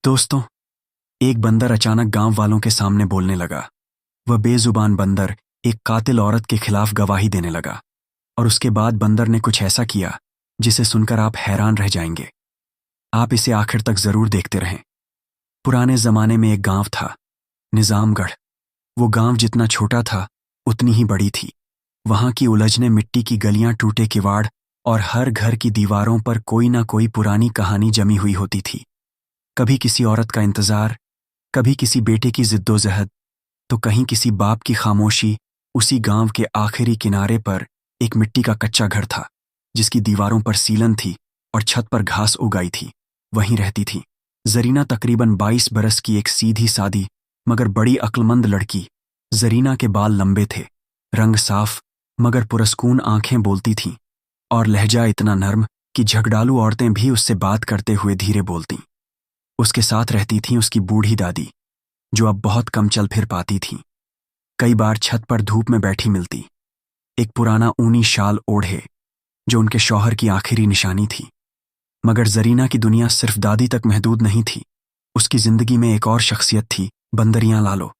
दोस्तों, एक बंदर अचानक गांव वालों के सामने बोलने लगा। वह बेजुबान बंदर एक कातिल औरत के खिलाफ गवाही देने लगा। और उसके बाद बंदर ने कुछ ऐसा किया जिसे सुनकर आप हैरान रह जाएंगे। आप इसे आखिर तक जरूर देखते रहें। पुराने जमाने में एक गांव था, निजामगढ़। वो गांव जितना छोटा था उतनी ही बड़ी थी। वहां की उलझने मिट्टी की गलियां, टूटे किवाड़ और हर घर की दीवारों पर कोई ना कोई पुरानी कहानी जमी हुई होती थी। कभी किसी औरत का इंतजार, कभी किसी बेटे की जिद्दोजहद, तो कहीं किसी बाप की खामोशी। उसी गांव के आखिरी किनारे पर एक मिट्टी का कच्चा घर था, जिसकी दीवारों पर सीलन थी और छत पर घास उगाई थी। वहीं रहती थी जरीना, तकरीबन 22 बरस की एक सीधी सादी मगर बड़ी अक्लमंद लड़की। जरीना के बाल लंबे थे, रंग साफ मगर पुरस्कून आंखें बोलती थीं, और लहजा इतना नर्म कि झगड़ालू औरतें भी उससे बात करते हुए धीरे बोलतीं। उसके साथ रहती थीं उसकी बूढ़ी दादी, जो अब बहुत कम चल फिर पाती थीं। कई बार छत पर धूप में बैठी मिलती, एक पुराना ऊनी शाल ओढ़े, जो उनके शौहर की आखिरी निशानी थी। मगर जरीना की दुनिया सिर्फ दादी तक महदूद नहीं थी। उसकी जिंदगी में एक और शख्सियत थी, बंदरियां लालो।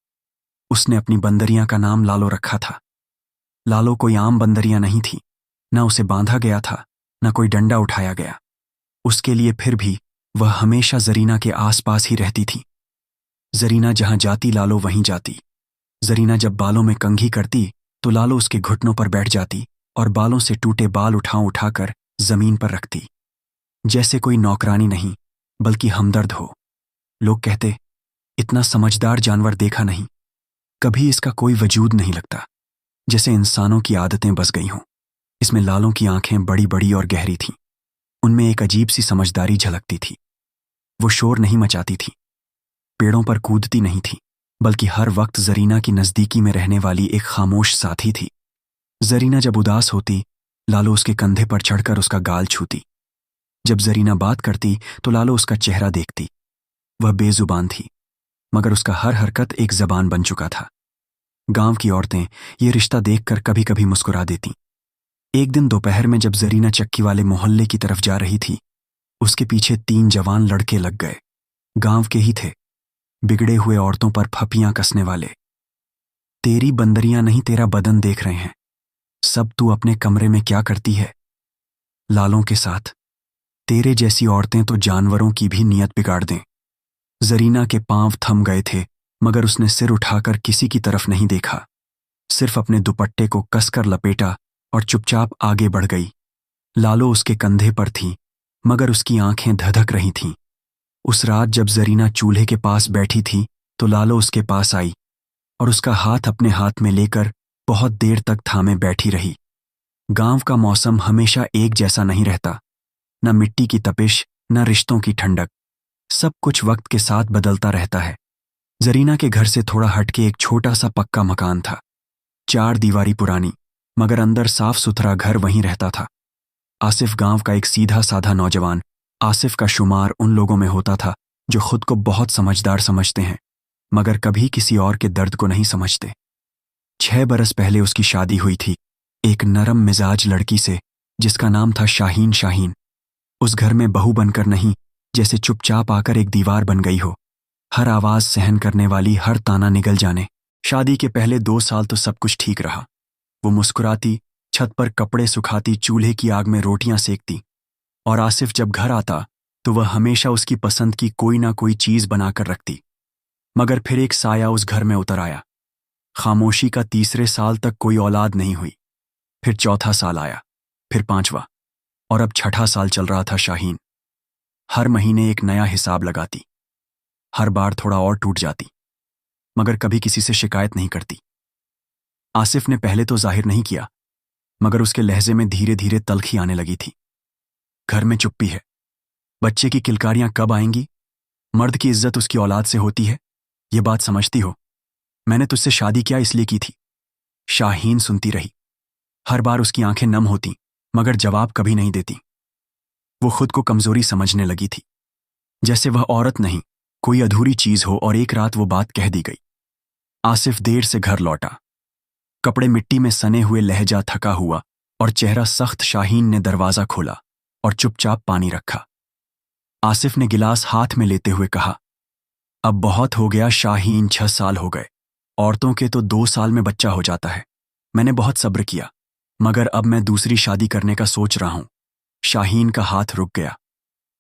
उसने अपनी बंदरियां का नाम लालो रखा था। लालो कोई आम बंदरियां नहीं थी, न उसे बांधा गया था, न कोई डंडा उठाया गया उसके लिए। फिर भी वह हमेशा जरीना के आसपास ही रहती थी। जरीना जहां जाती लालो वहीं जाती। जरीना जब बालों में कंघी करती तो लालो उसके घुटनों पर बैठ जाती और बालों से टूटे बाल उठाकर जमीन पर रखती, जैसे कोई नौकरानी नहीं बल्कि हमदर्द हो। लोग कहते, इतना समझदार जानवर देखा नहीं, कभी इसका कोई वजूद नहीं लगता, जैसे इंसानों की आदतें बस गई हों। इसमें लालों की आंखें बड़ी बड़ी और गहरी थीं। उनमें एक अजीब सी समझदारी झलकती थी। वो शोर नहीं मचाती थी, पेड़ों पर कूदती नहीं थी, बल्कि हर वक्त जरीना की नजदीकी में रहने वाली एक खामोश साथी थी। जरीना जब उदास होती, लालो उसके कंधे पर चढ़कर उसका गाल छूती। जब जरीना बात करती तो लालो उसका चेहरा देखती। वह बेजुबान थी, मगर उसका हर हरकत एक जबान बन चुका था। गांव की औरतें ये रिश्ता देखकर कभी कभी मुस्कुरा देतीं। एक दिन दोपहर में जब जरीना चक्की वाले मोहल्ले की तरफ जा रही थी, उसके पीछे 3 जवान लड़के लग गए। गांव के ही थे, बिगड़े हुए औरतों पर फपियां कसने वाले। तेरी बंदरियां नहीं, तेरा बदन देख रहे हैं। सब तू अपने कमरे में क्या करती है लालों के साथ? तेरे जैसी औरतें तो जानवरों की भी नीयत बिगाड़ दें। जरीना के पांव थम गए थे, मगर उसने सिर उठाकर किसी की तरफ नहीं देखा, सिर्फ अपने दुपट्टे को कसकर लपेटा और चुपचाप आगे बढ़ गई। लालो उसके कंधे पर थी, मगर उसकी आंखें धधक रही थीं। उस रात जब जरीना चूल्हे के पास बैठी थी तो लालो उसके पास आई और उसका हाथ अपने हाथ में लेकर बहुत देर तक थामे बैठी रही। गांव का मौसम हमेशा एक जैसा नहीं रहता, न मिट्टी की तपिश, न रिश्तों की ठंडक। सब कुछ वक्त के साथ बदलता रहता है। जरीना के घर से थोड़ा हटके एक छोटा सा पक्का मकान था, 4 दीवारी पुरानी, मगर अंदर साफ सुथरा घर वहीं रहता था। आसिफ गांव का एक सीधा साधा नौजवान। आसिफ का शुमार उन लोगों में होता था जो खुद को बहुत समझदार समझते हैं, मगर कभी किसी और के दर्द को नहीं समझते। 6 बरस पहले उसकी शादी हुई थी एक नरम मिजाज लड़की से, जिसका नाम था शाहीन। शाहीन उस घर में बहू बनकर नहीं, जैसे चुपचाप आकर एक दीवार बन गई हो, हर आवाज सहन करने वाली, हर ताना निगल जाने। शादी के पहले 2 साल तो सब कुछ ठीक रहा। वो मुस्कुराती, छत पर कपड़े सुखाती, चूल्हे की आग में रोटियां सेकती, और आसिफ जब घर आता तो वह हमेशा उसकी पसंद की कोई ना कोई चीज बनाकर रखती। मगर फिर एक साया उस घर में उतर आया। खामोशी का 3रे साल तक कोई औलाद नहीं हुई। फिर 4था साल आया, फिर 5वां, और अब 6ठा साल चल रहा था। शाहीन हर महीने एक नया हिसाब लगाती, हर बार थोड़ा और टूट जाती, मगर कभी किसी से शिकायत नहीं करती। आसिफ ने पहले तो जाहिर नहीं किया, मगर उसके लहजे में धीरे धीरे तल्खी आने लगी थी। घर में चुप्पी है, बच्चे की किलकारियां कब आएंगी? मर्द की इज्जत उसकी औलाद से होती है, ये बात समझती हो? मैंने तुझसे शादी क्या इसलिए की थी? शाहीन सुनती रही। हर बार उसकी आंखें नम होती, मगर जवाब कभी नहीं देती। वो खुद को कमजोरी समझने लगी थी, जैसे वह औरत नहीं, कोई अधूरी चीज हो। और एक रात वो बात कह दी गई। आसिफ देर से घर लौटा, कपड़े मिट्टी में सने हुए, लहजा थका हुआ और चेहरा सख्त। शाहीन ने दरवाजा खोला और चुपचाप पानी रखा। आसिफ ने गिलास हाथ में लेते हुए कहा, अब बहुत हो गया शाहीन, 6 साल हो गए। औरतों के तो 2 साल में बच्चा हो जाता है। मैंने बहुत सब्र किया, मगर अब मैं दूसरी शादी करने का सोच रहा हूं। शाहीन का हाथ रुक गया।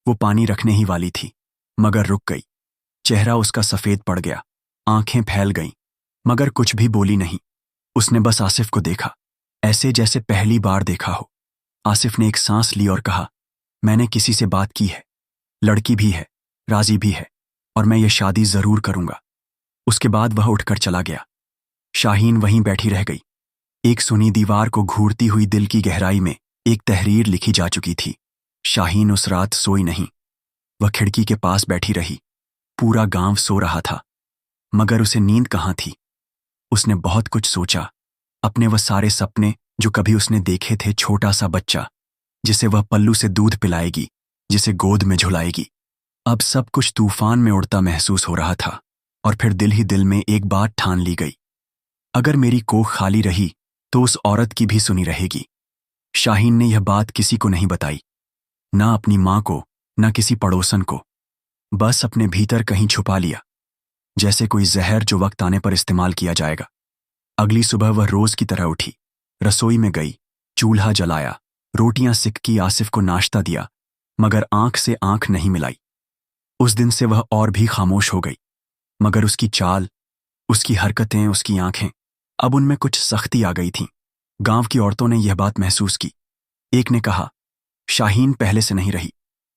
वो पानी रखने ही वाली थी, मगर रुक गई। चेहरा उसका सफेद पड़ गया, आंखें फैल गईं, मगर कुछ भी बोली नहीं। उसने बस आसिफ को देखा, ऐसे जैसे पहली बार देखा हो। आसिफ ने एक सांस ली और कहा, मैंने किसी से बात की है, लड़की भी है, राजी भी है, और मैं ये शादी जरूर करूंगा। उसके बाद वह उठकर चला गया। शाहीन वहीं बैठी रह गई। एक सुनी दीवार को घूरती हुई दिल की गहराई में एक तहरीर लिखी जा चुकी थी। शाहीन उस रात सोई नहीं। वह खिड़की के पास बैठी रही। पूरा गांव सो रहा था, मगर उसे नींद कहाँ थी। उसने बहुत कुछ सोचा, अपने वह सारे सपने जो कभी उसने देखे थे। छोटा सा बच्चा जिसे वह पल्लू से दूध पिलाएगी, जिसे गोद में झुलाएगी। अब सब कुछ तूफान में उड़ता महसूस हो रहा था। और फिर दिल ही दिल में एक बात ठान ली गई, अगर मेरी कोख खाली रही तो उस औरत की भी सुनी रहेगी। शाहीन ने यह बात किसी को नहीं बताई, ना अपनी मां को, ना किसी पड़ोसन को। बस अपने भीतर कहीं छुपा लिया, जैसे कोई जहर जो वक्त आने पर इस्तेमाल किया जाएगा। अगली सुबह वह रोज की तरह उठी, रसोई में गई, चूल्हा जलाया, रोटियां सिककी, आसिफ को नाश्ता दिया, मगर आंख से आंख नहीं मिलाई। उस दिन से वह और भी खामोश हो गई, मगर उसकी चाल, उसकी हरकतें, उसकी आंखें, अब उनमें कुछ सख्ती आ गई थी। गांव की औरतों ने यह बात महसूस की। एक ने कहा, शाहीन पहले से नहीं रही।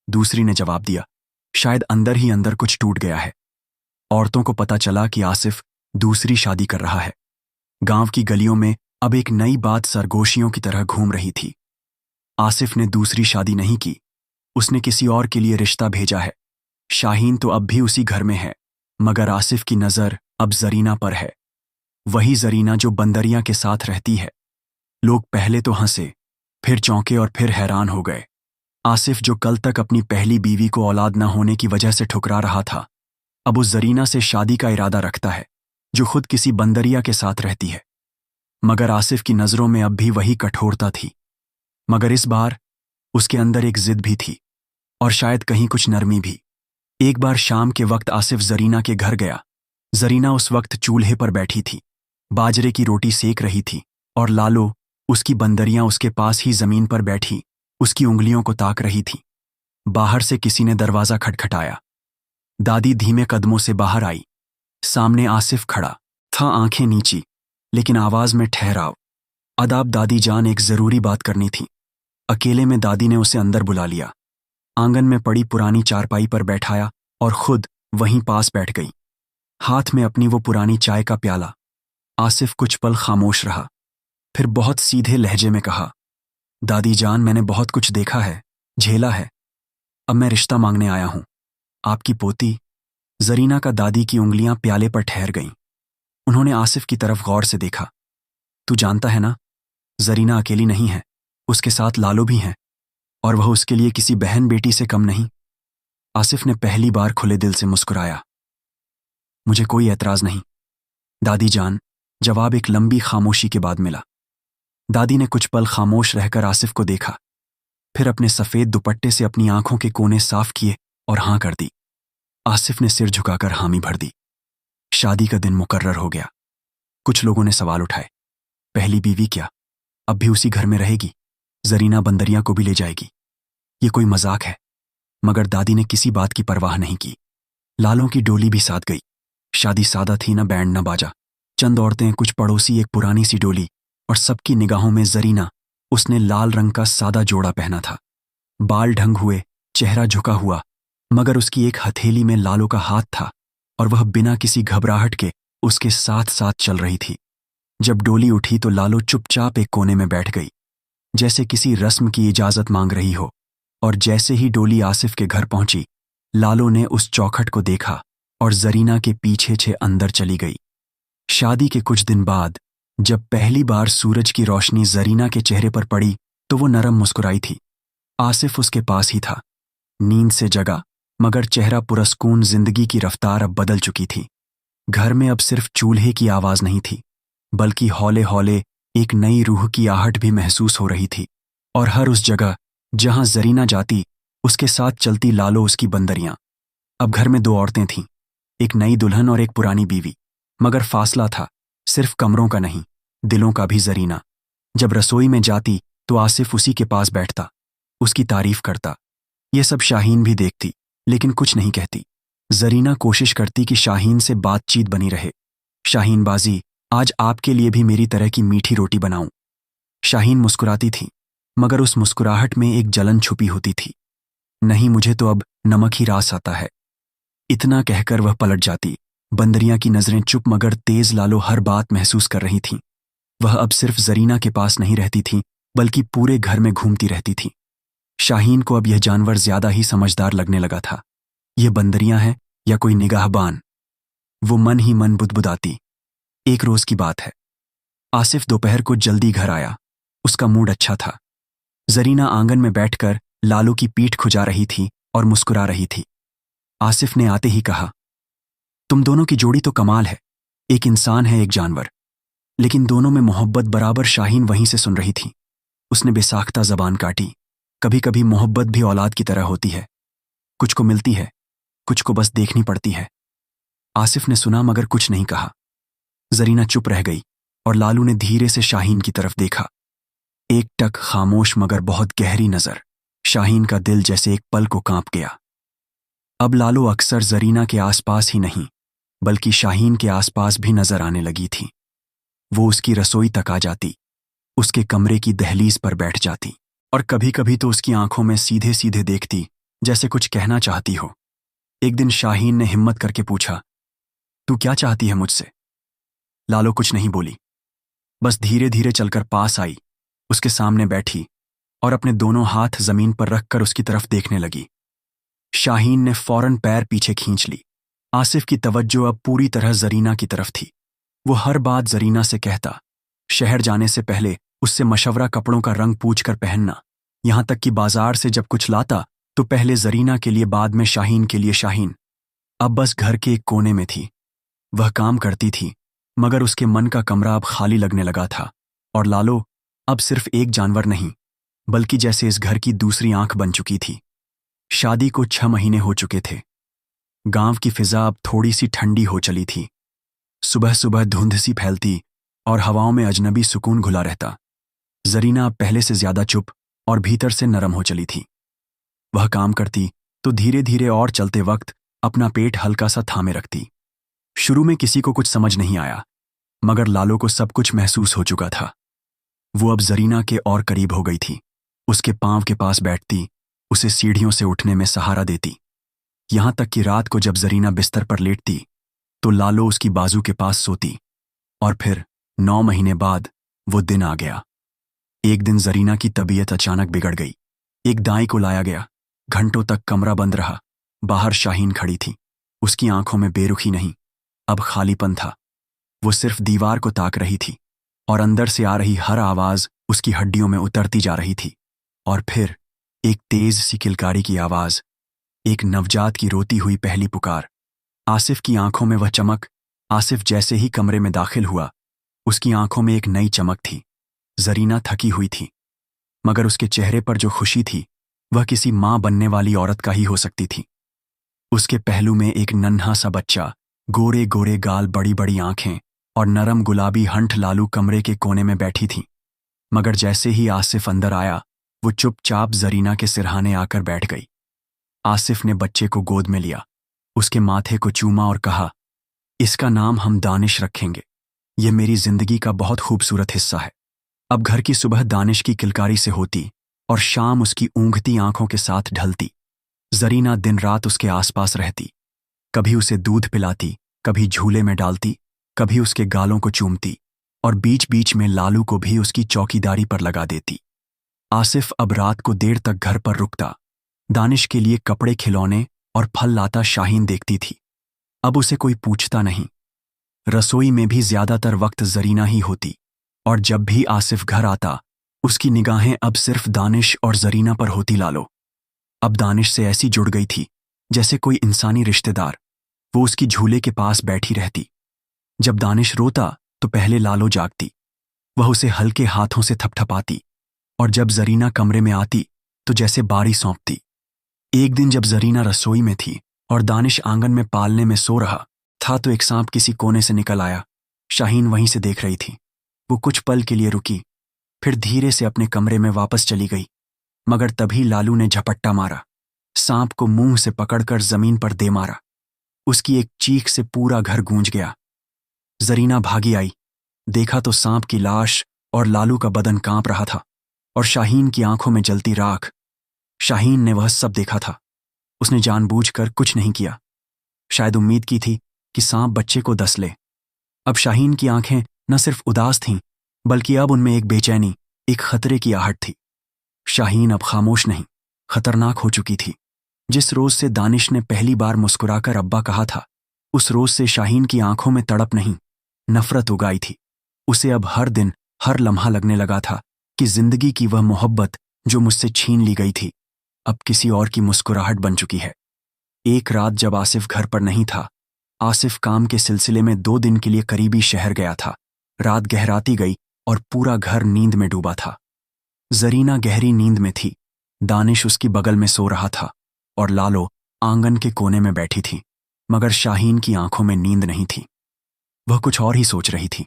दूसरी ने जवाब दिया, शायद अंदर ही अंदर कुछ टूट गया है। औरतों को पता चला कि आसिफ दूसरी शादी कर रहा है। गांव की गलियों में अब एक नई बात सरगोशियों की तरह घूम रही थी। आसिफ ने दूसरी शादी नहीं की, उसने किसी और के लिए रिश्ता भेजा है। शाहीन तो अब भी उसी घर में है, मगर आसिफ की नजर अब जरीना पर है। वही जरीना जो बंदरिया के साथ रहती है। लोग पहले तो हंसे, फिर चौंके और फिर हैरान हो गए। आसिफ जो कल तक अपनी पहली बीवी को औलाद न होने की वजह से ठुकरा रहा था, अब उस जरीना से शादी का इरादा रखता है जो खुद किसी बंदरिया के साथ रहती है। मगर आसिफ की नजरों में अब भी वही कठोरता थी, मगर इस बार उसके अंदर एक जिद भी थी, और शायद कहीं कुछ नरमी भी। एक बार शाम के वक्त आसिफ जरीना के घर गया। जरीना उस वक्त चूल्हे पर बैठी थी, बाजरे की रोटी सेक रही थी, और लालो, उसकी बंदरियां, उसके पास ही जमीन पर बैठी उसकी उंगलियों को ताक रही थी। बाहर से किसी ने दरवाजा खटखटाया। दादी धीमे कदमों से बाहर आई। सामने आसिफ खड़ा था, आंखें नीची, लेकिन आवाज में ठहराव। आदाब दादी जान, एक जरूरी बात करनी थी। अकेले में दादी ने उसे अंदर बुला लिया, आंगन में पड़ी पुरानी चारपाई पर बैठाया और खुद वहीं पास बैठ गई, हाथ में अपनी वो पुरानी चाय का प्याला। आसिफ कुछ पल खामोश रहा, फिर बहुत सीधे लहजे में कहा, दादी जान, मैंने बहुत कुछ देखा है, झेला है। अब मैं रिश्ता मांगने आया हूं। आपकी पोती। जरीना का दादी की उंगलियां प्याले पर ठहर गईं। उन्होंने आसिफ की तरफ गौर से देखा। तू जानता है ना, जरीना अकेली नहीं है, उसके साथ लालो भी हैं, और वह उसके लिए किसी बहन बेटी से कम नहीं। आसिफ ने पहली बार खुले दिल से मुस्कुराया। मुझे कोई एतराज नहीं दादी जान, जवाब एक लंबी खामोशी के बाद मिला। दादी ने कुछ पल खामोश रहकर आसिफ को देखा, फिर अपने सफेद दुपट्टे से अपनी आंखों के कोने साफ किए और हां कर दी। आसिफ ने सिर झुकाकर हामी भर दी। शादी का दिन मुकर्रर हो गया। कुछ लोगों ने सवाल उठाए, पहली बीवी क्या अब भी उसी घर में रहेगी? जरीना बंदरिया को भी ले जाएगी? ये कोई मजाक है? मगर दादी ने किसी बात की परवाह नहीं की। लालों की डोली भी साथ गई। शादी सादा थी, न बैंड न बाजा, चंद औरतें, कुछ पड़ोसी, एक पुरानी सी डोली, और सबकी निगाहों में जरीना। उसने लाल रंग का सादा जोड़ा पहना था, बाल ढंग हुए, चेहरा झुका हुआ, मगर उसकी एक हथेली में लालो का हाथ था, और वह बिना किसी घबराहट के उसके साथ साथ चल रही थी। जब डोली उठी तो लालो चुपचाप एक कोने में बैठ गई, जैसे किसी रस्म की इजाजत मांग रही हो। और जैसे ही डोली आसिफ के घर पहुंची, लालो ने उस चौखट को देखा और जरीना के पीछे छे अंदर चली गई। शादी के कुछ दिन बाद जब पहली बार सूरज की रोशनी जरीना के चेहरे पर पड़ी तो वो नरम मुस्कुराई थी। आसिफ उसके पास ही था, नींद से जगा, मगर चेहरा पुरस्कून। जिंदगी की रफ्तार अब बदल चुकी थी। घर में अब सिर्फ चूल्हे की आवाज नहीं थी, बल्कि हौले हौले एक नई रूह की आहट भी महसूस हो रही थी। और हर उस जगह जहां जरीना जाती, उसके साथ चलती लालो, उसकी बंदरियां। अब घर में 2 औरतें थीं, एक नई दुल्हन और एक पुरानी बीवी। मगर फासला था, सिर्फ कमरों का नहीं, दिलों का भी। जरीना जब रसोई में जाती तो आसिफ उसी के पास बैठता, उसकी तारीफ करता। ये सब शाहीन भी देखती, लेकिन कुछ नहीं कहती। जरीना कोशिश करती कि शाहीन से बातचीत बनी रहे। शाहीन बाजी, आज आपके लिए भी मेरी तरह की मीठी रोटी बनाऊं। शाहीन मुस्कुराती थी, मगर उस मुस्कुराहट में एक जलन छुपी होती थी। नहीं, मुझे तो अब नमक ही रास आता है। इतना कहकर वह पलट जाती। बंदरियां की नजरें चुप मगर तेज लालो हर बात महसूस कर रही थीं। वह अब सिर्फ जरीना के पास नहीं रहती थी, बल्कि पूरे घर में घूमती रहती थी। शाहीन को अब यह जानवर ज्यादा ही समझदार लगने लगा था। ये बंदरियां हैं या कोई निगाहबान? वो मन ही मन बुदबुदाती। एक रोज की बात है। आसिफ दोपहर को जल्दी घर आया। उसका मूड अच्छा था। जरीना आंगन में बैठकर लालू की पीठ खुजा रही थी और मुस्कुरा रही थी। आसिफ ने आते ही कहा, तुम दोनों की जोड़ी तो कमाल है। एक इंसान है, एक जानवर, लेकिन दोनों में मोहब्बत बराबर। शाहीन वहीं से सुन रही थी। उसने बेसाख्ता जबान काटी। कभी कभी मोहब्बत भी औलाद की तरह होती है, कुछ को मिलती है, कुछ को बस देखनी पड़ती है। आसिफ ने सुना मगर कुछ नहीं कहा। जरीना चुप रह गई और लालू ने धीरे से शाहीन की तरफ देखा। एक टक खामोश मगर बहुत गहरी नजर। शाहीन का दिल जैसे एक पल को कांप गया। अब लालू अक्सर जरीना के आसपास ही नहीं, बल्कि शाहीन के आसपास भी नजर आने लगी थी। वो उसकी रसोई तक आ जाती, उसके कमरे की दहलीज पर बैठ जाती, और कभी कभी तो उसकी आंखों में सीधे सीधे देखती, जैसे कुछ कहना चाहती हो। एक दिन शाहीन ने हिम्मत करके पूछा, तू क्या चाहती है मुझसे? लालू कुछ नहीं बोली, बस धीरे धीरे चलकर पास आई, उसके सामने बैठी और अपने दोनों हाथ जमीन पर रखकर उसकी तरफ देखने लगी। शाहीन ने फौरन पैर पीछे खींच ली। आसिफ की तवज्जो अब पूरी तरह जरीना की तरफ थी। वो हर बात जरीना से कहता। शहर जाने से पहले उससे मशवरा, कपड़ों का रंग पूछकर पहनना, यहां तक कि बाजार से जब कुछ लाता तो पहले जरीना के लिए, बाद में शाहीन के लिए। शाहीन अब बस घर के एक कोने में थी। वह काम करती थी, मगर उसके मन का कमरा अब खाली लगने लगा था। और लालो अब सिर्फ एक जानवर नहीं, बल्कि जैसे इस घर की दूसरी आंख बन चुकी थी। शादी को 6 महीने हो चुके थे। गांव की फिजा अब थोड़ी सी ठंडी हो चली थी। सुबह सुबह धुंध सी फैलती और हवाओं में अजनबी सुकून घुला रहता। जरीना अब पहले से ज्यादा चुप और भीतर से नरम हो चली थी। वह काम करती तो धीरे धीरे और चलते वक्त अपना पेट हल्का सा थामे रखती। शुरू में किसी को कुछ समझ नहीं आया, मगर लालो को सब कुछ महसूस हो चुका था। वो अब जरीना के और करीब हो गई थी। उसके पांव के पास बैठती, उसे सीढ़ियों से उठने में सहारा देती। यहां तक कि रात को जब जरीना बिस्तर पर लेटती तो लालो उसकी बाजू के पास सोती। और फिर 9 महीने बाद वो दिन आ गया। एक दिन जरीना की तबीयत अचानक बिगड़ गई। एक दाई को लाया गया। घंटों तक कमरा बंद रहा। बाहर शाहीन खड़ी थी। उसकी आंखों में बेरुखी नहीं, अब खालीपन था। वो सिर्फ दीवार को ताक रही थी और अंदर से आ रही हर आवाज उसकी हड्डियों में उतरती जा रही थी। और फिर एक तेज सी किलकारी की आवाज, एक नवजात की रोती हुई पहली पुकार। आसिफ की आंखों में वह चमक। आसिफ जैसे ही कमरे में दाखिल हुआ, उसकी आंखों में एक नई चमक थी। जरीना थकी हुई थी, मगर उसके चेहरे पर जो खुशी थी वह किसी मां बनने वाली औरत का ही हो सकती थी। उसके पहलू में एक नन्हा सा बच्चा, गोरे गोरे गाल, बड़ी बड़ी आंखें और नरम गुलाबी हंठ। लालू कमरे के कोने में बैठी थी, मगर जैसे ही आसिफ अंदर आया वो चुपचाप जरीना के सिरहाने आकर बैठ गई। आसिफ ने बच्चे को गोद में लिया, उसके माथे को चूमा और कहा, इसका नाम हम दानिश रखेंगे। यह मेरी जिंदगी का बहुत खूबसूरत हिस्सा है। अब घर की सुबह दानिश की किलकारी से होती और शाम उसकी ऊँघती आंखों के साथ ढलती। जरीना दिन रात उसके आसपास रहती। कभी उसे दूध पिलाती, कभी झूले में डालती, कभी उसके गालों को चूमती और बीच बीच में लालू को भी उसकी चौकीदारी पर लगा देती। आसिफ अब रात को देर तक घर पर रुकता। दानिश के लिए कपड़े, खिलौने और फल लाता। शाहीन देखती थी। अब उसे कोई पूछता नहीं। रसोई में भी ज्यादातर वक्त जरीना ही होती, और जब भी आसिफ घर आता उसकी निगाहें अब सिर्फ दानिश और जरीना पर होती। लालो अब दानिश से ऐसी जुड़ गई थी जैसे कोई इंसानी रिश्तेदार। वो उसकी झूले के पास बैठी रहती। जब दानिश रोता तो पहले लालो जागती। वह उसे हल्के हाथों से थपथपाती, और जब जरीना कमरे में आती तो जैसे बारी सौंपती। एक दिन जब जरीना रसोई में थी और दानिश आंगन में पालने में सो रहा, था तो एक सांप किसी कोने से निकल आया। शाहीन वहीं से देख रही थी। वो कुछ पल के लिए रुकी, फिर धीरे से अपने कमरे में वापस चली गई। मगर तभी लालू ने झपट्टा मारा, सांप को मुंह से पकड़कर जमीन पर दे मारा। उसकी एक चीख से पूरा घर गूंज गया। जरीना भागी आई, देखा तो सांप की लाश और लालू का बदन कांप रहा था और शाहीन की आंखों में जलती राख। शाहीन ने वह सब देखा था। उसने जानबूझकर कुछ नहीं किया। शायद उम्मीद की थी कि सांप बच्चे को डस ले। अब शाहीन की आंखें न सिर्फ उदास थीं, बल्कि अब उनमें एक बेचैनी, एक खतरे की आहट थी। शाहीन अब खामोश नहीं, खतरनाक हो चुकी थी। जिस रोज से दानिश ने पहली बार मुस्कुराकर अब्बा कहा था, उस रोज से शाहीन की आंखों में तड़प नहीं, नफरत उगाई थी। उसे अब हर दिन, हर लम्हा लगने लगा था कि जिंदगी की वह मोहब्बत जो मुझसे छीन ली गई थी, अब किसी और की मुस्कुराहट बन चुकी है। एक रात जब आसिफ घर पर नहीं था, आसिफ काम के सिलसिले में 2 दिन के लिए करीबी शहर गया था। रात गहराती गई और पूरा घर नींद में डूबा था। जरीना गहरी नींद में थी, दानिश उसकी बगल में सो रहा था और लालो आंगन के कोने में बैठी थी। मगर शाहीन की आंखों में नींद नहीं थी। वह कुछ और ही सोच रही थी।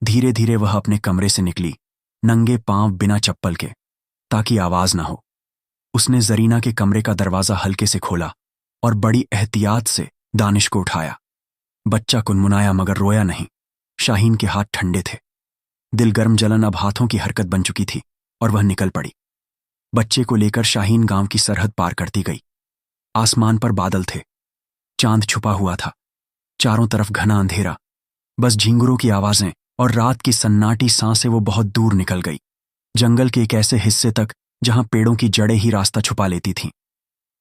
धीरे धीरे वह अपने कमरे से निकली, नंगे पांव बिना चप्पल के, ताकि आवाज ना हो। उसने जरीना के कमरे का दरवाजा हल्के से खोला और बड़ी एहतियात से दानिश को उठाया। बच्चा कुनमुनाया मगर रोया नहीं। शाहीन के हाथ ठंडे थे। दिल गर्म जलन अब हाथों की हरकत बन चुकी थी और वह निकल पड़ी। बच्चे को लेकर शाहीन गांव की सरहद पार करती गई। आसमान पर बादल थे, चांद छुपा हुआ था, चारों तरफ घना अंधेरा, बस झिंगुरों की आवाजें और रात की सन्नाटी सांसें। वो बहुत दूर निकल गई, जंगल के एक ऐसे हिस्से तक जहां पेड़ों की जड़ें ही रास्ता छुपा लेती थीं।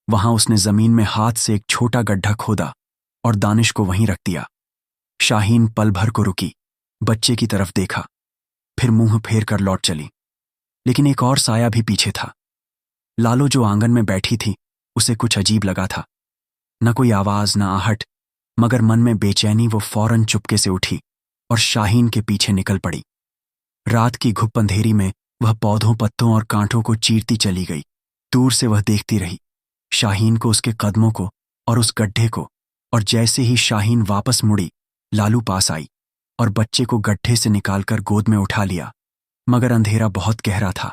वहां उसने जमीन में हाथ से एक छोटा गड्ढा खोदा और दानिश को वहीं रख दिया। शाहीन पल भर को रुकी, बच्चे की तरफ देखा, फिर मुंह फेर कर लौट चली। लेकिन एक और साया भी पीछे था। लालो जो आंगन में बैठी थी, उसे कुछ अजीब लगा था। न कोई आवाज, न आहट, मगर मन में बेचैनी। वो फौरन चुपके से उठी और शाहीन के पीछे निकल पड़ी। रात की घुप अंधेरी में वह पौधों, पत्तों और कांटों को चीरती चली गई। दूर से वह देखती रही, शाहीन को, उसके कदमों को और उस गड्ढे को। और जैसे ही शाहीन वापस मुड़ी, लालू पास आई और बच्चे को गड्ढे से निकालकर गोद में उठा लिया। मगर अंधेरा बहुत गहरा था।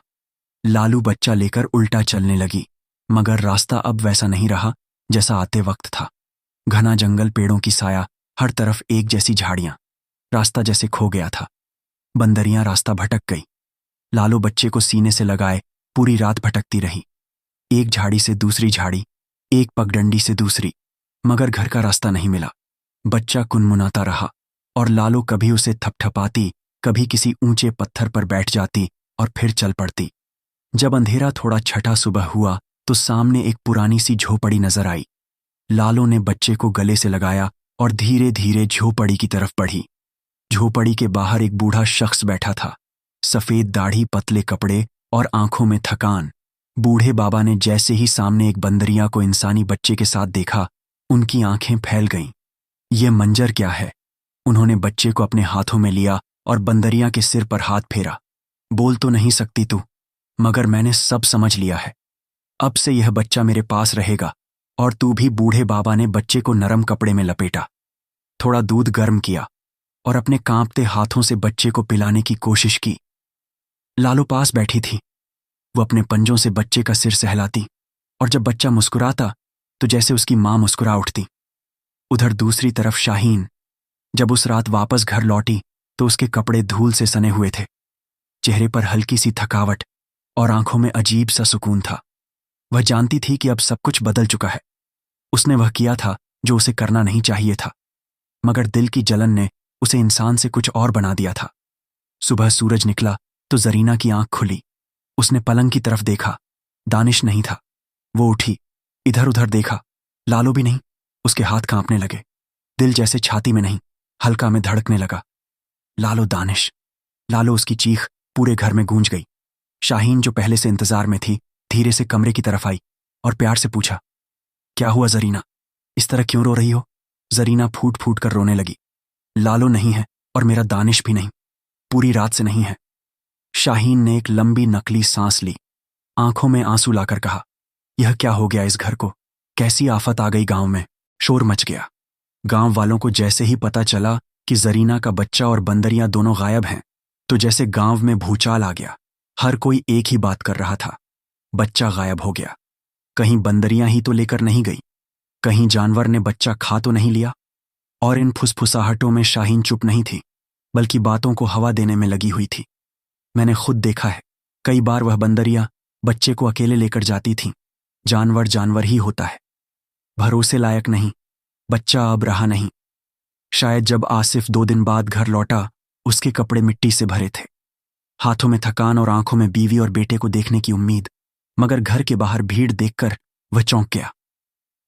लालू बच्चा लेकर उल्टा चलने लगी, मगर रास्ता अब वैसा नहीं रहा जैसा आते वक्त था। घना जंगल, पेड़ों की साया, हर तरफ एक जैसी झाड़ियां। रास्ता जैसे खो गया था। बंदरियां रास्ता भटक गई। लालो बच्चे को सीने से लगाए पूरी रात भटकती रही, एक झाड़ी से दूसरी झाड़ी, एक पगडंडी से दूसरी, मगर घर का रास्ता नहीं मिला। बच्चा कुनमुनाता रहा और लालो कभी उसे थपथपाती, कभी किसी ऊंचे पत्थर पर बैठ जाती और फिर चल पड़ती। जब अंधेरा थोड़ा छटा सुबह हुआ तो सामने एक पुरानी सी झोपड़ी नजर आई। लालो ने बच्चे को गले से लगाया और धीरे धीरे झोपड़ी की तरफ बढ़ी। झोपड़ी के बाहर एक बूढ़ा शख्स बैठा था, सफेद दाढ़ी, पतले कपड़े और आंखों में थकान। बूढ़े बाबा ने जैसे ही सामने एक बंदरिया को इंसानी बच्चे के साथ देखा, उनकी आंखें फैल गईं। ये मंजर क्या है? उन्होंने बच्चे को अपने हाथों में लिया और बंदरिया के सिर पर हाथ फेरा। बोल तो नहीं सकती तू, मगर मैंने सब समझ लिया है। अब से यह बच्चा मेरे पास रहेगा और तू भी। बूढ़े बाबा ने बच्चे को नरम कपड़े में लपेटा, थोड़ा दूध गर्म किया और अपने कांपते हाथों से बच्चे को पिलाने की कोशिश की। लालो पास बैठी थी। वो अपने पंजों से बच्चे का सिर सहलाती और जब बच्चा मुस्कुराता तो जैसे उसकी मां मुस्कुरा उठती। उधर दूसरी तरफ शाहीन जब उस रात वापस घर लौटी तो उसके कपड़े धूल से सने हुए थे, चेहरे पर हल्की सी थकावट और आंखों में अजीब सा सुकून था। वह जानती थी कि अब सब कुछ बदल चुका है। उसने वह किया था जो उसे करना नहीं चाहिए था, मगर दिल की जलन ने उसे इंसान से कुछ और बना दिया था। सुबह सूरज निकला तो जरीना की आंख खुली। उसने पलंग की तरफ देखा, दानिश नहीं था। वो उठी, इधर उधर देखा, लालो भी नहीं। उसके हाथ कांपने लगे, दिल जैसे छाती में नहीं, हल्का में धड़कने लगा। लालो, दानिश, लालो। उसकी चीख पूरे घर में गूंज गई। शाहीन जो पहले से इंतजार में थी, धीरे से कमरे की तरफ आई और प्यार से पूछा, क्या हुआ जरीना? इस तरह क्यों रो रही हो? जरीना फूट फूट कर रोने लगी। लालो नहीं है और मेरा दानिश भी नहीं, पूरी रात से नहीं है। शाहीन ने एक लंबी नकली सांस ली, आंखों में आंसू लाकर कहा, यह क्या हो गया इस घर को? कैसी आफत आ गई गांव में? शोर मच गया। गांव वालों को जैसे ही पता चला कि जरीना का बच्चा और बंदरियां दोनों गायब हैं, तो जैसे गांव में भूचाल आ गया। हर कोई एक ही बात कर रहा था, बच्चा गायब हो गया। कहीं बंदरियां ही तो लेकर नहीं गई, कहीं जानवर ने बच्चा खा तो नहीं लिया। और इन फुसफुसाहटों में शाहीन चुप नहीं थी, बल्कि बातों को हवा देने में लगी हुई थी। मैंने खुद देखा है, कई बार वह बंदरियां बच्चे को अकेले लेकर जाती थीं। जानवर जानवर ही होता है, भरोसे लायक नहीं। बच्चा अब रहा नहीं। शायद जब आसिफ 2 दिन बाद घर लौटा, उसके कपड़े मिट्टी से भरे थे, हाथों में थकान और आंखों में बीवी और बेटे को देखने की उम्मीद। मगर घर के बाहर भीड़ देखकर वह चौंक गया।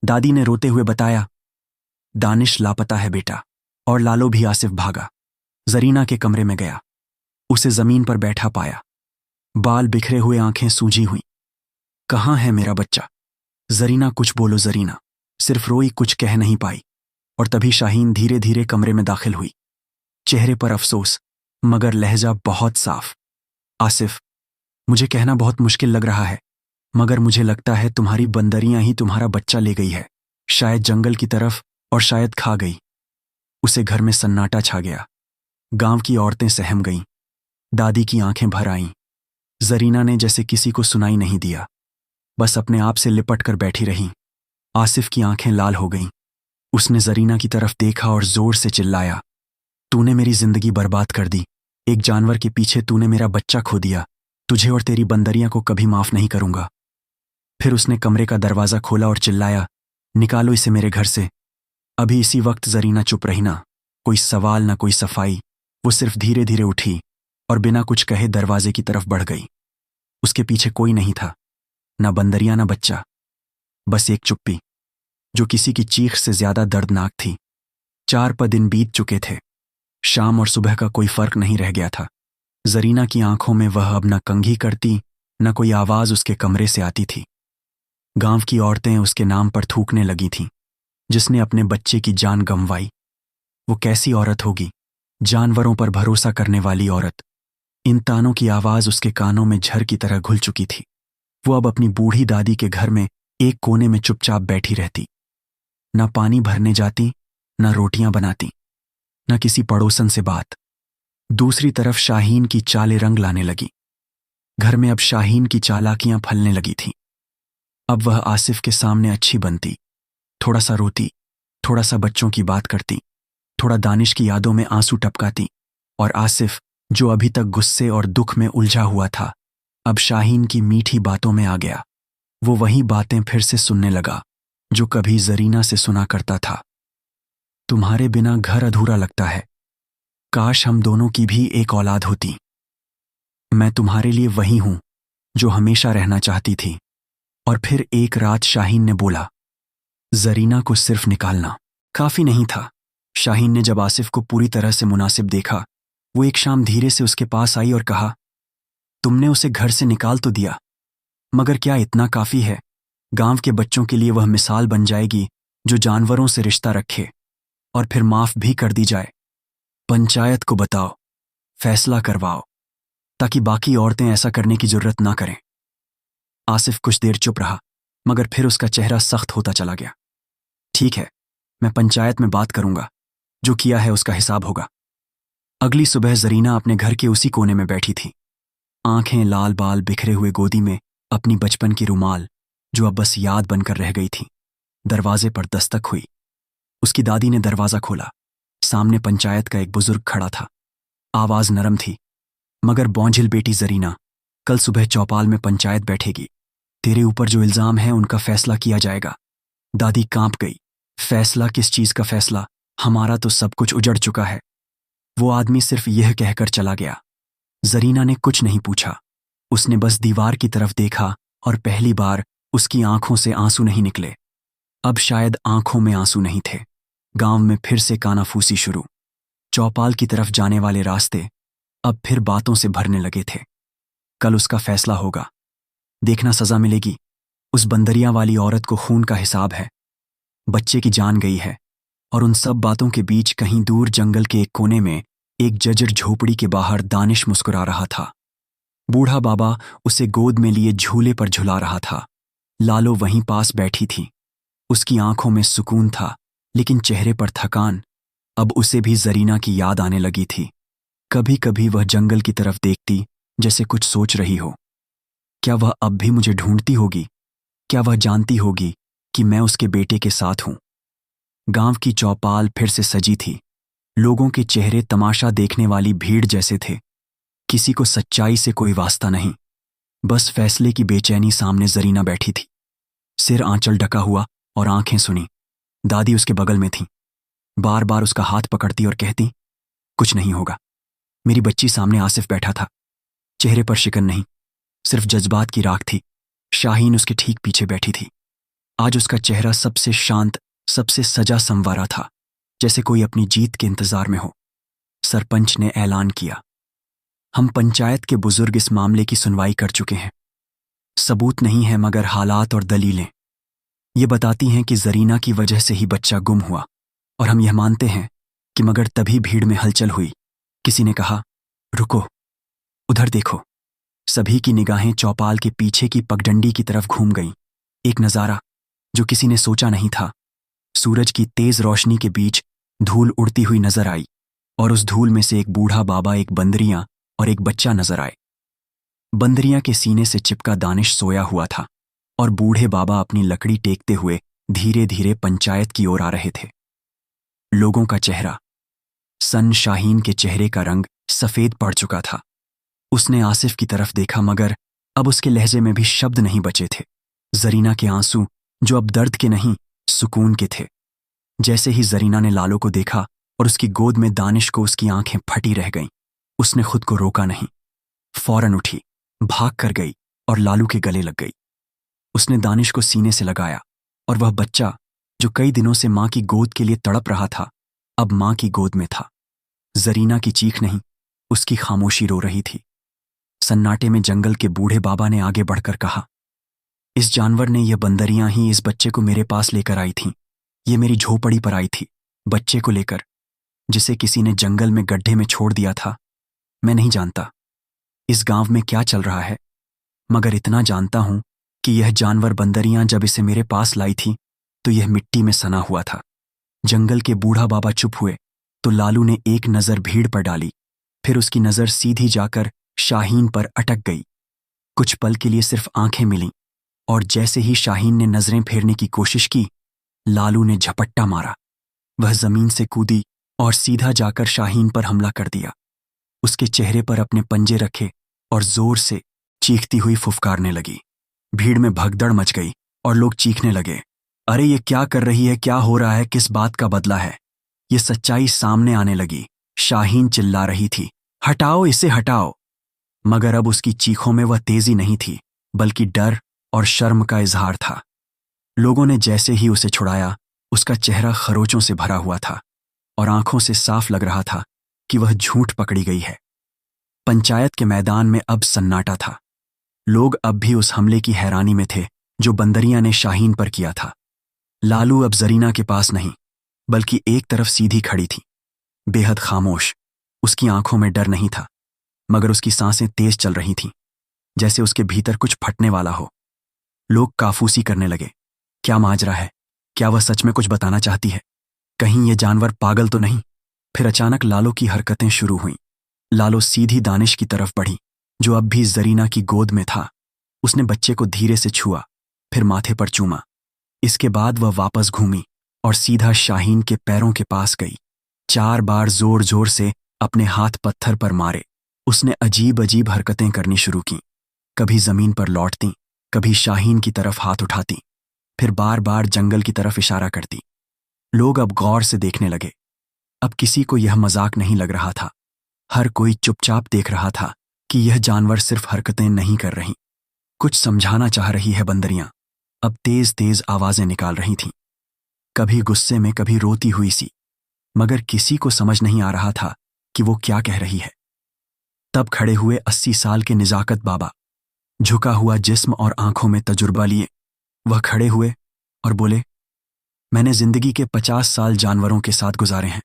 दादी ने रोते हुए बताया, दानिश लापता है बेटा। और लालो भी आसिफ भागा, जरीना के कमरे में गया। उसे जमीन पर बैठा पाया, बाल बिखरे हुए, आंखें सूजी हुई। कहाँ है मेरा बच्चा? जरीना, कुछ बोलो जरीना। सिर्फ रोई, कुछ कह नहीं पाई। और तभी शाहीन धीरे धीरे कमरे में दाखिल हुई, चेहरे पर अफसोस, मगर लहजा बहुत साफ। आसिफ, मुझे कहना बहुत मुश्किल लग रहा है, मगर मुझे लगता है तुम्हारी बंदरियां ही तुम्हारा बच्चा ले गई है, शायद जंगल की तरफ, और शायद खा गई। उसे घर में सन्नाटा छा गया। गांव की औरतें सहम गईं, दादी की आंखें भर आईं। जरीना ने जैसे किसी को सुनाई नहीं दिया, बस अपने आप से लिपट कर बैठी रही। आसिफ की आंखें लाल हो गईं। उसने जरीना की तरफ देखा और जोर से चिल्लाया, तूने मेरी जिंदगी बर्बाद कर दी। एक जानवर के पीछे तूने मेरा बच्चा खो दिया। तुझे और तेरी बंदरियां को कभी माफ नहीं करूंगा। फिर उसने कमरे का दरवाजा खोला और चिल्लाया, निकालो इसे मेरे घर से। अभी इसी वक्त जरीना चुप रही ना, कोई सवाल ना कोई सफाई। वो सिर्फ धीरे धीरे उठी और बिना कुछ कहे दरवाजे की तरफ बढ़ गई। उसके पीछे कोई नहीं था, ना बंदरियां ना बच्चा, बस एक चुप्पी जो किसी की चीख से ज्यादा दर्दनाक थी। 4 दिन बीत चुके थे, शाम और सुबह का कोई फर्क नहीं रह गया था। जरीना की आंखों में वह अब न कंघी करती, न कोई आवाज उसके कमरे से आती थी। गांव की औरतें उसके नाम पर थूकने लगी थीं, जिसने अपने बच्चे की जान गंवाई। वो कैसी औरत होगी, जानवरों पर भरोसा करने वाली औरत। इन तानों की आवाज उसके कानों में झर की तरह घुल चुकी थी। वो अब अपनी बूढ़ी दादी के घर में एक कोने में चुपचाप बैठी रहती, न पानी भरने जाती, न रोटियां बनाती, न किसी पड़ोसन से बात। दूसरी तरफ शाहीन की चालें रंग लाने लगी। घर में अब शाहीन की चालाकियां फलने लगी थीं। अब वह आसिफ के सामने अच्छी बनती, थोड़ा सा रोती, थोड़ा सा बच्चों की बात करती, थोड़ा दानिश की यादों में आंसू टपकाती। और आसिफ, जो अभी तक गुस्से और दुख में उलझा हुआ था, अब शाहीन की मीठी बातों में आ गया। वो वही बातें फिर से सुनने लगा जो कभी जरीना से सुना करता था। तुम्हारे बिना घर अधूरा लगता है, काश हम दोनों की भी एक औलाद होती। मैं तुम्हारे लिए वही हूं जो हमेशा रहना चाहती थी। और फिर एक रात शाहीन ने बोला, जरीना को सिर्फ निकालना काफी नहीं था। शाहीन ने जब आसिफ को पूरी तरह से मुनासिब देखा, वो एक शाम धीरे से उसके पास आई और कहा, तुमने उसे घर से निकाल तो दिया, मगर क्या इतना काफी है? गांव के बच्चों के लिए वह मिसाल बन जाएगी जो जानवरों से रिश्ता रखे, और फिर माफ भी कर दी जाए। पंचायत को बताओ, फैसला करवाओ, ताकि बाकी औरतें ऐसा करने की जरूरत ना करें। आसिफ कुछ देर चुप रहा, मगर फिर उसका चेहरा सख्त होता चला गया। ठीक है, मैं पंचायत में बात करूंगा, जो किया है उसका हिसाब होगा। अगली सुबह जरीना अपने घर के उसी कोने में बैठी थी, आंखें लाल, बाल बिखरे हुए, गोदी में अपनी बचपन की रुमाल जो अब बस याद बनकर रह गई थी। दरवाजे पर दस्तक हुई। उसकी दादी ने दरवाजा खोला। सामने पंचायत का एक बुजुर्ग खड़ा था। आवाज नरम थी, मगर बौंझिल बेटी जरीना, कल सुबह चौपाल में पंचायत बैठेगी। तेरे ऊपर जो इल्जाम है उनका फैसला किया जाएगा। दादी कांप गई। फैसला? किस चीज का फैसला? हमारा तो सब कुछ उजड़ चुका है। वो आदमी सिर्फ यह कहकर चला गया। जरीना ने कुछ नहीं पूछा। उसने बस दीवार की तरफ देखा और पहली बार उसकी आंखों से आंसू नहीं निकले। अब शायद आंखों में आंसू नहीं थे। गांव में फिर से कानाफूसी शुरू। चौपाल की तरफ जाने वाले रास्ते अब फिर बातों से भरने लगे थे। कल उसका फैसला होगा। देखना, सजा मिलेगी। उस बंदरिया वाली औरत को खून का हिसाब है। बच्चे की जान गई है। और उन सब बातों के बीच कहीं दूर जंगल के एक कोने में एक जर्जर झोपड़ी के बाहर दानिश मुस्कुरा रहा था। बूढ़ा बाबा उसे गोद में लिए झूले पर झुला रहा था। लालो वहीं पास बैठी थी। उसकी आंखों में सुकून था, मगर दिल में दर्द। दानिश, लेकिन चेहरे पर थकान। अब उसे भी जरीना की याद आने लगी थी। कभी कभी वह जंगल की तरफ देखती, जैसे कुछ सोच रही हो। क्या वह अब भी मुझे ढूंढती होगी? क्या वह जानती होगी कि मैं उसके बेटे के साथ हूं? गांव की चौपाल फिर से सजी थी। लोगों के चेहरे तमाशा देखने वाली भीड़ जैसे थे। किसी को सच्चाई से कोई वास्ता नहीं, बस फैसले की बेचैनी। सामने जरीना बैठी थी, सिर आंचल ढका हुआ और आंखें सुनी। दादी उसके बगल में थी, बार बार उसका हाथ पकड़ती और कहती, कुछ नहीं होगा। मेरी बच्ची सामने आसिफ बैठा था, चेहरे पर शिकन नहीं, सिर्फ जज्बात की राख थी। शाहीन उसके ठीक पीछे बैठी थी। आज उसका चेहरा सबसे शांत, सबसे सजा संवारा था, जैसे कोई अपनी जीत के इंतजार में हो। सरपंच ने ऐलान किया, हम पंचायत के बुजुर्ग इस मामले की सुनवाई कर चुके हैं। सबूत नहीं है, मगर हालात और दलीलें ये बताती हैं कि जरीना की वजह से ही बच्चा गुम हुआ। और हम यह मानते हैं कि मगर तभी भीड़ में हलचल हुई। किसी ने कहा, रुको, उधर देखो। सभी की निगाहें चौपाल के पीछे की पगडंडी की तरफ घूम गईं। एक नजारा जो किसी ने सोचा नहीं था। सूरज की तेज रोशनी के बीच धूल उड़ती हुई नजर आई, और उस धूल में से एक बूढ़ा बाबा, एक बंदरियां और एक बच्चा नजर आए। बंदरियां के सीने से चिपका दानिश सोया हुआ था, और बूढ़े बाबा अपनी लकड़ी टेकते हुए धीरे धीरे पंचायत की ओर आ रहे थे। लोगों का चेहरा। सन शाहीन के चेहरे का रंग सफेद पड़ चुका था। उसने आसिफ की तरफ देखा, मगर अब उसके लहजे में भी शब्द नहीं बचे थे। जरीना के आंसू, जो अब दर्द के नहीं, सुकून के थे। जैसे ही जरीना ने लालो को देखा और उसकी गोद में दानिश को, उसकी आंखें फटी रह गईं। उसने खुद को रोका नहीं, फौरन उठी, भाग कर गई और लालू के गले लग गई। उसने दानिश को सीने से लगाया, और वह बच्चा जो कई दिनों से मां की गोद के लिए तड़प रहा था, अब मां की गोद में था। जरीना की चीख नहीं, उसकी खामोशी रो रही थी। सन्नाटे में जंगल के बूढ़े बाबा ने आगे बढ़कर कहा, इस जानवर ने, यह बंदरियां ही इस बच्चे को मेरे पास लेकर आई थीं। ये मेरी झोपड़ी पर आई थी, बच्चे को लेकर, जिसे किसी ने जंगल में गड्ढे में छोड़ दिया था। मैं नहीं जानता इस गांव में क्या चल रहा है, मगर इतना जानता हूं कि यह जानवर, बंदरियां, जब इसे मेरे पास लाई थी तो यह मिट्टी में सना हुआ था। जंगल के बूढ़ा बाबा चुप हुए तो लालू ने एक नजर भीड़ पर डाली, फिर उसकी नजर सीधी जाकर शाहीन पर अटक गई। कुछ पल के लिए सिर्फ आंखें मिलीं, और जैसे ही शाहीन ने नजरें फेरने की कोशिश की, लालू ने झपट्टा मारा। वह जमीन से कूदी और सीधा जाकर शाहीन पर हमला कर दिया। उसके चेहरे पर अपने पंजे रखे और जोर से चीखती हुई फुफकारने लगी। भीड़ में भगदड़ मच गई और लोग चीखने लगे, अरे ये क्या कर रही है, क्या हो रहा है, किस बात का बदला है? ये सच्चाई सामने आने लगी। शाहीन चिल्ला रही थी, हटाओ इसे, हटाओ। मगर अब उसकी चीखों में वह तेजी नहीं थी, बल्कि डर और शर्म का इजहार था। लोगों ने जैसे ही उसे छुड़ाया, उसका चेहरा खरोचों से भरा हुआ था, और आंखों से साफ लग रहा था कि वह झूठ पकड़ी गई है। पंचायत के मैदान में अब सन्नाटा था। लोग अब भी उस हमले की हैरानी में थे जो बंदरियां ने शाहीन पर किया था। लालू अब जरीना के पास नहीं, बल्कि एक तरफ सीधी खड़ी थी, बेहद खामोश। उसकी आंखों में डर नहीं था, मगर उसकी सांसें तेज चल रही थीं, जैसे उसके भीतर कुछ फटने वाला हो। लोग काफूसी करने लगे, क्या माजरा है? क्या वह सच में कुछ बताना चाहती है? कहीं ये जानवर पागल तो नहीं? फिर अचानक लालो की हरकतें शुरू हुईं। लालो सीधी दानिश की तरफ बढ़ी, जो अब भी जरीना की गोद में था। उसने बच्चे को धीरे से छुआ, फिर माथे पर चूमा। इसके बाद वह वापस घूमी और सीधा शाहीन के पैरों के पास गई। 4 बार जोर जोर से अपने हाथ पत्थर पर मारे। उसने अजीब अजीब हरकतें करनी शुरू की, कभी जमीन पर लौटती, कभी शाहीन की तरफ हाथ उठाती, फिर बार बार जंगल की तरफ इशारा करती। लोग अब गौर से देखने लगे। अब किसी को यह मजाक नहीं लग रहा था। हर कोई चुपचाप देख रहा था कि यह जानवर सिर्फ हरकतें नहीं कर रही, कुछ समझाना चाह रही है। बंदरियां अब तेज तेज आवाजें निकाल रही थीं, कभी गुस्से में, कभी रोती हुई सी, मगर किसी को समझ नहीं आ रहा था कि वो क्या कह रही है। तब खड़े हुए 80 साल के निजाकत बाबा, झुका हुआ जिस्म और आंखों में तजुर्बा लिए। वह खड़े हुए और बोले, मैंने जिंदगी के 50 साल जानवरों के साथ गुजारे हैं।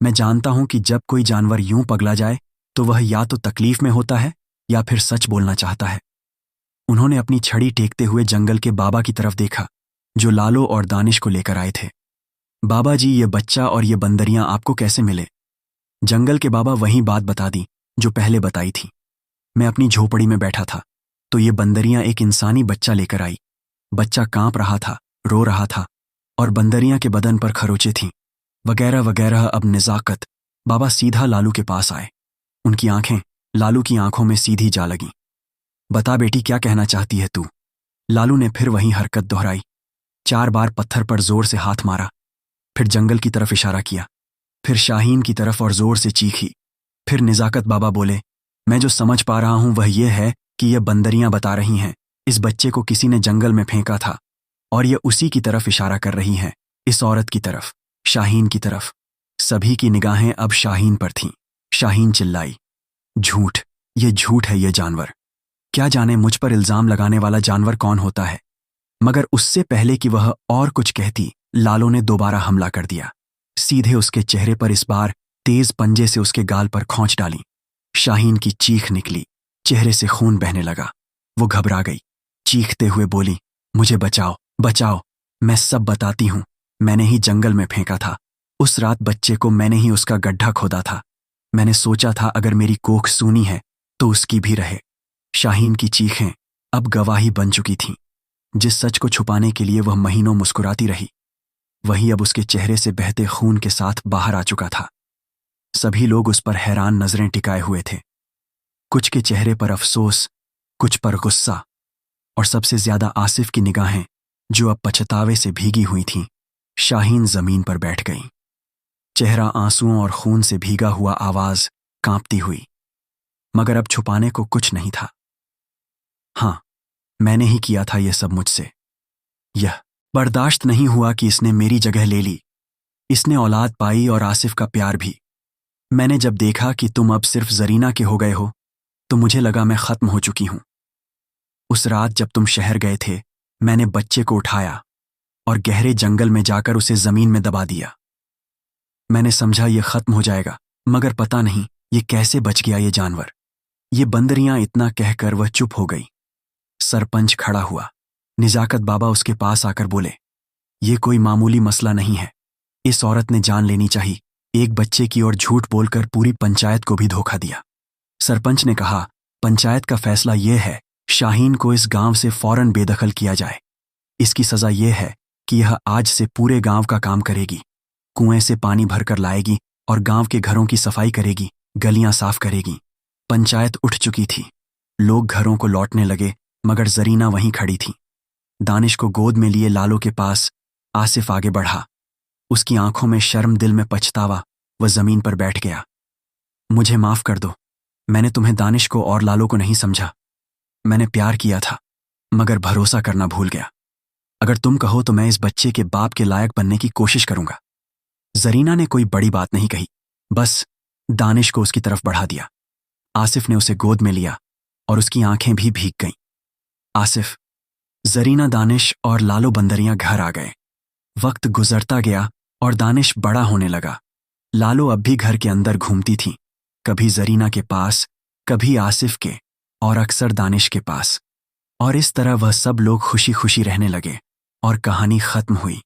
मैं जानता हूं कि जब कोई जानवर यूं पगला जाए तो वह या तो तकलीफ में होता है या फिर सच बोलना चाहता है। उन्होंने अपनी छड़ी टेकते हुए जंगल के बाबा की तरफ देखा, जो लालो और दानिश को लेकर आए थे। बाबा जी, ये बच्चा और ये बंदरियां आपको कैसे मिले? जंगल के बाबा वही बात बता दी जो पहले बताई थी। मैं अपनी झोपड़ी में बैठा था तो ये बंदरियां एक इंसानी बच्चा लेकर आई। बच्चा कांप रहा था, रो रहा था और बंदरियां के बदन पर खरोचे थीं, वगैरह वगैरह। अब निजाकत बाबा सीधा लालू के पास आए। उनकी आंखें लालू की आंखों में सीधी जा लगीं। बता बेटी, क्या कहना चाहती है तू? लालू ने फिर वही हरकत दोहराई। 4 बार पत्थर पर जोर से हाथ मारा, फिर जंगल की तरफ इशारा किया, फिर शाहीन की तरफ और जोर से चीखी। फिर निजाकत बाबा बोले, मैं जो समझ पा रहा हूं वह यह है कि ये बंदरियां बता रही हैं इस बच्चे को किसी ने जंगल में फेंका था और ये उसी की तरफ इशारा कर रही हैं, इस औरत की तरफ, शाहीन की तरफ। सभी की निगाहें अब शाहीन पर थीं। शाहीन चिल्लाई, झूठ, ये झूठ है, ये जानवर। क्या जाने मुझ पर इल्जाम लगाने वाला जानवर कौन होता है। मगर उससे पहले कि वह और कुछ कहती, लालो ने दोबारा हमला कर दिया। सीधे उसके चेहरे पर, इस बार तेज पंजे से उसके गाल पर खौंच डाली। शाहीन की चीख निकली, चेहरे से खून बहने लगा। वो घबरा गई, चीखते हुए बोली, मुझे बचाओ, बचाओ, मैं सब बताती हूं। मैंने ही जंगल में फेंका था। उस रात बच्चे को मैंने ही उसका गड्ढा खोदा था। मैंने सोचा था अगर मेरी कोख सूनी है तो उसकी भी रहे। शाहीन की चीखें अब गवाही बन चुकी थीं। जिस सच को छुपाने के लिए वह महीनों मुस्कुराती रही, वही अब उसके चेहरे से बहते खून के साथ बाहर आ चुका था। सभी लोग उस पर हैरान नजरें टिकाए हुए थे। कुछ के चेहरे पर अफसोस, कुछ पर गुस्सा, और सबसे ज्यादा आसिफ की निगाहें, जो अब पछतावे से भीगी हुई थीं। शाहीन जमीन पर बैठ गई, चेहरा आंसुओं और खून से भीगा हुआ, आवाज कांपती हुई। मगर अब छुपाने को कुछ नहीं था। हां, मैंने ही किया था ये सब मुझसे। यह बर्दाश्त नहीं हुआ कि इसने मेरी जगह ले ली। इसने औलाद पाई और आसिफ का प्यार भी। मैंने जब देखा कि तुम अब सिर्फ जरीना के हो गए हो तो मुझे लगा मैं खत्म हो चुकी हूं। उस रात जब तुम शहर गए थे, मैंने बच्चे को उठाया और गहरे जंगल में जाकर उसे जमीन में दबा दिया। मैंने समझा ये खत्म हो जाएगा, मगर पता नहीं ये कैसे बच गया, ये जानवर, ये बंदरियां। इतना कहकर वह चुप हो गई। सरपंच खड़ा हुआ। निजाकत बाबा उसके पास आकर बोले, ये कोई मामूली मसला नहीं है। इस औरत ने जान लेनी चाहिए। एक बच्चे की और झूठ बोलकर पूरी पंचायत को भी धोखा दिया। सरपंच ने कहा, पंचायत का फैसला यह है, शाहीन को इस गांव से फौरन बेदखल किया जाए। इसकी सजा यह है कि यह आज से पूरे गांव का काम करेगी। कुएं से पानी भरकर लाएगी और गांव के घरों की सफाई करेगी, गलियां साफ करेगी। पंचायत उठ चुकी थी। लोग घरों को लौटने लगे, मगर जरीना वहीं खड़ी थी। दानिश को गोद में लिए लालो के पास आसिफ आगे बढ़ा। उसकी आंखों में शर्म, दिल में पछतावा। वह जमीन पर बैठ गया। मुझे माफ कर दो, मैंने तुम्हें, दानिश को और लालो को नहीं समझा। मैंने प्यार किया था मगर भरोसा करना भूल गया। अगर तुम कहो तो मैं इस बच्चे के बाप के लायक बनने की कोशिश करूंगा। जरीना ने कोई बड़ी बात नहीं कही, बस दानिश को उसकी तरफ बढ़ा दिया। आसिफ ने उसे गोद में लिया और उसकी आंखें भी भीग गईं। आसिफ, जरीना, दानिश और लालो बंदरियां घर आ गए। वक्त गुजरता गया और दानिश बड़ा होने लगा। लालो अब भी घर के अंदर घूमती थी, कभी जरीना के पास, कभी आसिफ के और अक्सर दानिश के पास। और इस तरह वह सब लोग खुशी खुशी रहने लगे और कहानी खत्म हुई।